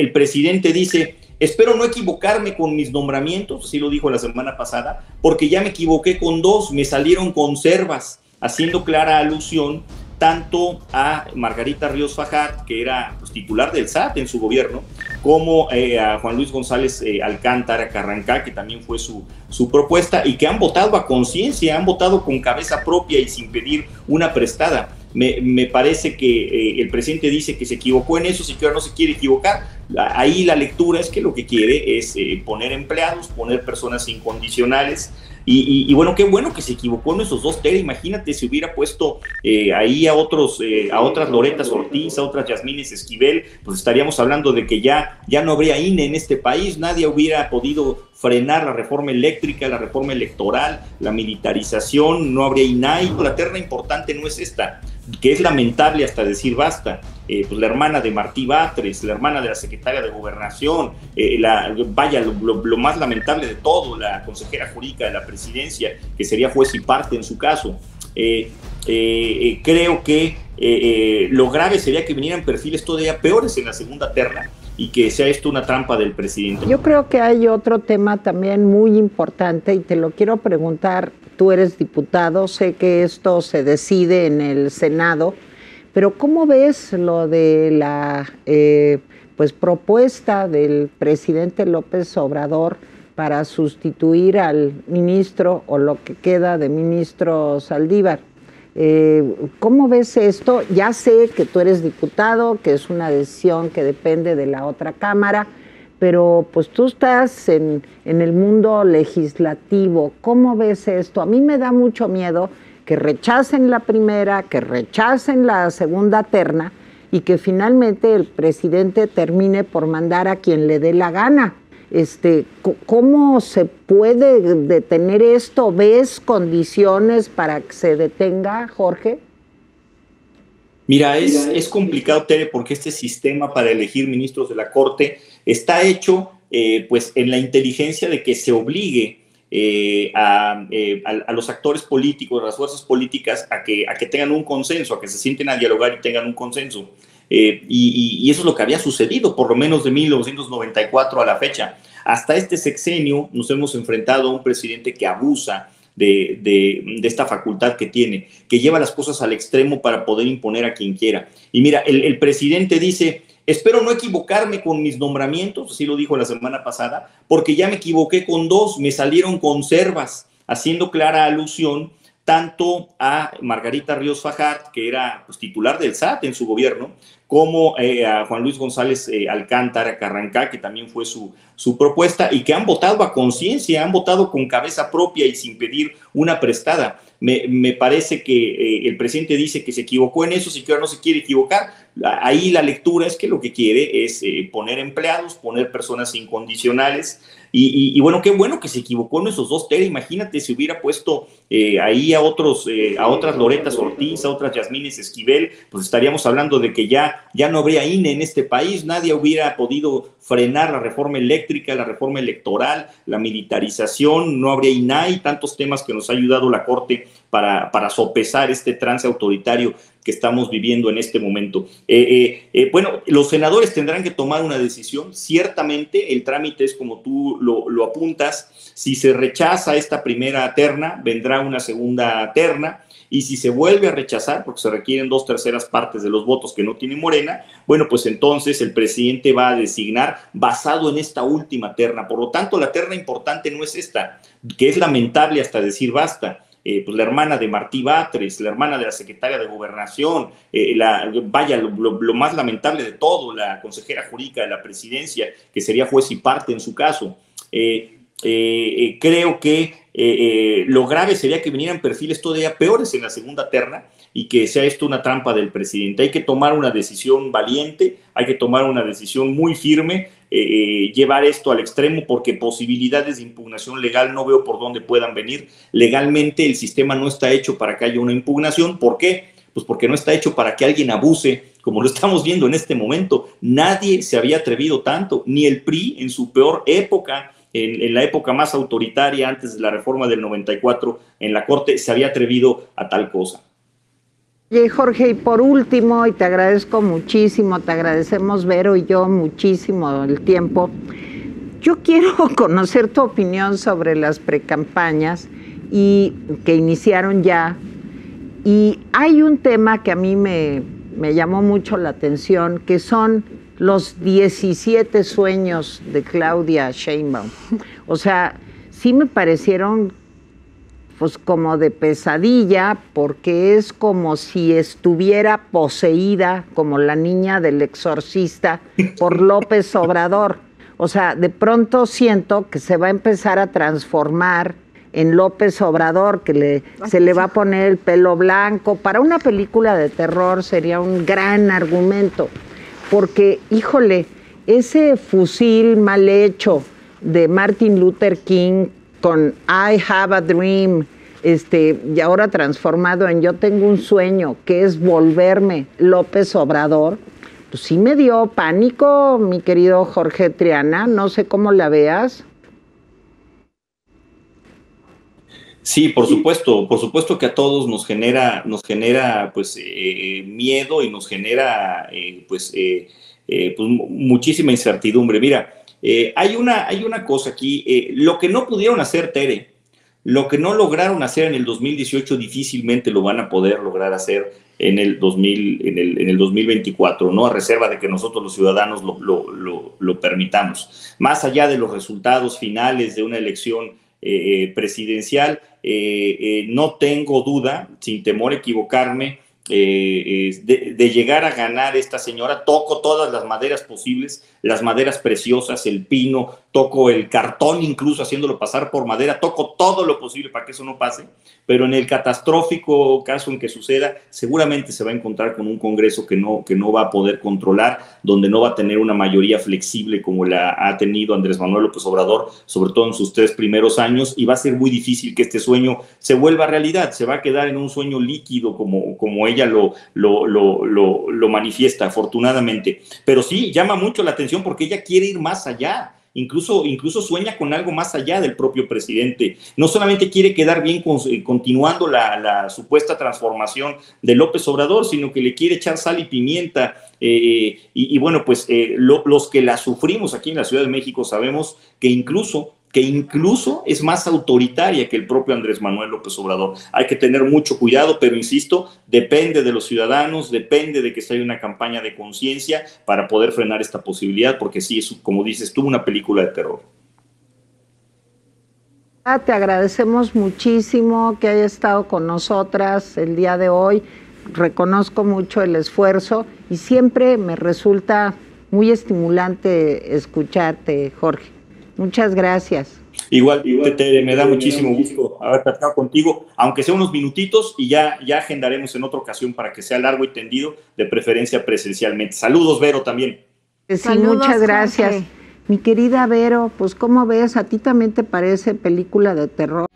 El presidente dice, espero no equivocarme con mis nombramientos, así lo dijo la semana pasada, porque ya me equivoqué con dos, me salieron conservas, haciendo clara alusión tanto a Margarita Ríos Fajat, que era pues, titular del SAT en su gobierno, como a Juan Luis González Alcántara Carrancá, que también fue su propuesta, y que han votado a conciencia, han votado con cabeza propia y sin pedir una prestada. Me parece que el presidente dice que se equivocó en eso, si que ahora no se quiere equivocar. Ahí la lectura es que lo que quiere es poner empleados, poner personas incondicionales. Y bueno, qué bueno que se equivocó en esos dos, Tere. Imagínate si hubiera puesto ahí a otras Loretas Ortiz, a otras Yasmines Esquivel, pues estaríamos hablando de que ya no habría INE en este país, nadie hubiera podido frenar la reforma eléctrica, la reforma electoral, la militarización, no habría INAI. La terna importante no es esta, que es lamentable hasta decir basta. Pues la hermana de Martí Batres, la hermana de la secretaria de Gobernación, lo más lamentable de todo, la consejera jurídica de la presidencia, que sería juez y parte en su caso. Creo que lo grave sería que vinieran perfiles todavía peores en la segunda terna y que sea esto una trampa del presidente. Yo creo que hay otro tema también muy importante y te lo quiero preguntar. Tú eres diputado, sé que esto se decide en el Senado, pero ¿cómo ves lo de la propuesta del presidente López Obrador para sustituir al ministro o lo que queda de ministro Saldívar? ¿Cómo ves esto? Ya sé que tú eres diputado, que es una decisión que depende de la otra Cámara, pero pues tú estás en el mundo legislativo. ¿Cómo ves esto? A mí me da mucho miedo que rechacen la primera, que rechacen la segunda terna y que finalmente el presidente termine por mandar a quien le dé la gana. ¿Cómo se puede detener esto? ¿Ves condiciones para que se detenga, Jorge? Mira, es complicado, Tere, porque este sistema para elegir ministros de la Corte está hecho pues en la inteligencia de que se obligue a los actores políticos, a las fuerzas políticas, a que tengan un consenso, a que se sienten a dialogar y tengan un consenso. Y eso es lo que había sucedido, por lo menos de 1994 a la fecha. Hasta este sexenio nos hemos enfrentado a un presidente que abusa de esta facultad que tiene, que lleva las cosas al extremo para poder imponer a quien quiera. Y mira, el presidente dice, espero no equivocarme con mis nombramientos, así lo dijo la semana pasada, porque ya me equivoqué con dos, me salieron conservas, haciendo clara alusión tanto a Margarita Ríos Fajat, que era pues, titular del SAT en su gobierno, como a Juan Luis González Alcántara Carrancá, que también fue su propuesta, y que han votado a conciencia, han votado con cabeza propia y sin pedir una prestada. Me parece que el presidente dice que se equivocó en eso, si que ahora no se quiere equivocar. Ahí la lectura es que lo que quiere es poner empleados, poner personas incondicionales. Y bueno, qué bueno que se equivocó en esos dos, Tere. Imagínate si hubiera puesto ahí a otras Loretas Ortiz, a otras Yasmines Esquivel, pues estaríamos hablando de que ya no habría INE en este país, nadie hubiera podido frenar la reforma eléctrica, la reforma electoral, la militarización, no habría INAI, tantos temas que nos ha ayudado la Corte para sopesar este trance autoritario que estamos viviendo en este momento. Bueno, los senadores tendrán que tomar una decisión. Ciertamente el trámite es como tú lo apuntas. Si se rechaza esta primera terna, vendrá una segunda terna. Y si se vuelve a rechazar, porque se requieren 2/3 partes de los votos que no tiene Morena, bueno, pues entonces el presidente va a designar basado en esta última terna. Por lo tanto, la terna importante no es esta, que es lamentable hasta decir basta. Pues la hermana de Martí Batres, la hermana de la secretaria de Gobernación, lo más lamentable de todo, la consejera jurídica de la presidencia, que sería juez y parte en su caso. Creo que lo grave sería que vinieran perfiles todavía peores en la segunda terna y que sea esto una trampa del presidente. Hay que tomar una decisión valiente, hay que tomar una decisión muy firme, llevar esto al extremo, porque posibilidades de impugnación legal no veo por dónde puedan venir. Legalmente el sistema no está hecho para que haya una impugnación. ¿Por qué? Pues porque no está hecho para que alguien abuse, como lo estamos viendo en este momento. Nadie se había atrevido tanto, ni el PRI en su peor época, en la época más autoritaria, antes de la reforma del 94, en la Corte, se había atrevido a tal cosa. Oye, Jorge, y por último, y te agradezco muchísimo, te agradecemos Vero y yo muchísimo el tiempo. Yo quiero conocer tu opinión sobre las precampañas y que iniciaron ya. Y hay un tema que a mí me llamó mucho la atención, que son los 17 sueños de Claudia Sheinbaum. O sea, sí me parecieron pues como de pesadilla, porque es como si estuviera poseída, como la niña del exorcista, por López Obrador. O sea, de pronto siento que se va a empezar a transformar en López Obrador, que se le va a poner el pelo blanco. Para una película de terror sería un gran argumento, porque, híjole, ese fusil mal hecho de Martin Luther King con I Have a Dream, y ahora transformado en Yo tengo un sueño, que es volverme López Obrador, pues sí me dio pánico, mi querido Jorge Triana, no sé cómo la veas. Sí, por supuesto que a todos nos genera pues miedo y nos genera pues muchísima incertidumbre. Mira, hay una cosa aquí, lo que no pudieron hacer, Tere, lo que no lograron hacer en el 2018 difícilmente lo van a poder lograr hacer en el 2024, ¿no? A reserva de que nosotros los ciudadanos lo permitamos. Más allá de los resultados finales de una elección presidencial, no tengo duda, sin temor a equivocarme, de llegar a ganar esta señora. Toco todas las maderas posibles, las maderas preciosas, el pino, toco el cartón incluso haciéndolo pasar por madera, toco todo lo posible para que eso no pase, pero en el catastrófico caso en que suceda, seguramente se va a encontrar con un Congreso que no va a poder controlar, donde no va a tener una mayoría flexible como la ha tenido Andrés Manuel López Obrador, sobre todo en sus 3 primeros años, y va a ser muy difícil que este sueño se vuelva realidad, se va a quedar en un sueño líquido como ella lo manifiesta, afortunadamente. Pero sí, llama mucho la atención porque ella quiere ir más allá. Incluso sueña con algo más allá del propio presidente. No solamente quiere quedar bien continuando la supuesta transformación de López Obrador, sino que le quiere echar sal y pimienta. Bueno, pues los que la sufrimos aquí en la Ciudad de México sabemos que incluso es más autoritaria que el propio Andrés Manuel López Obrador. Hay que tener mucho cuidado, pero insisto, depende de los ciudadanos, depende de que se haya una campaña de conciencia para poder frenar esta posibilidad, porque sí, es, como dices tú, una película de terror. Te agradecemos muchísimo que hayas estado con nosotras el día de hoy. Reconozco mucho el esfuerzo y siempre me resulta muy estimulante escucharte, Jorge. Muchas gracias. Igual, Tere, me da muchísimo gusto haber platicado contigo, aunque sea unos minutitos, y ya agendaremos en otra ocasión para que sea largo y tendido, de preferencia presencialmente. Saludos, Vero, también. Sí, saludos, muchas gracias. Jorge. Mi querida Vero, pues ¿cómo ves? ¿A ti también te parece película de terror?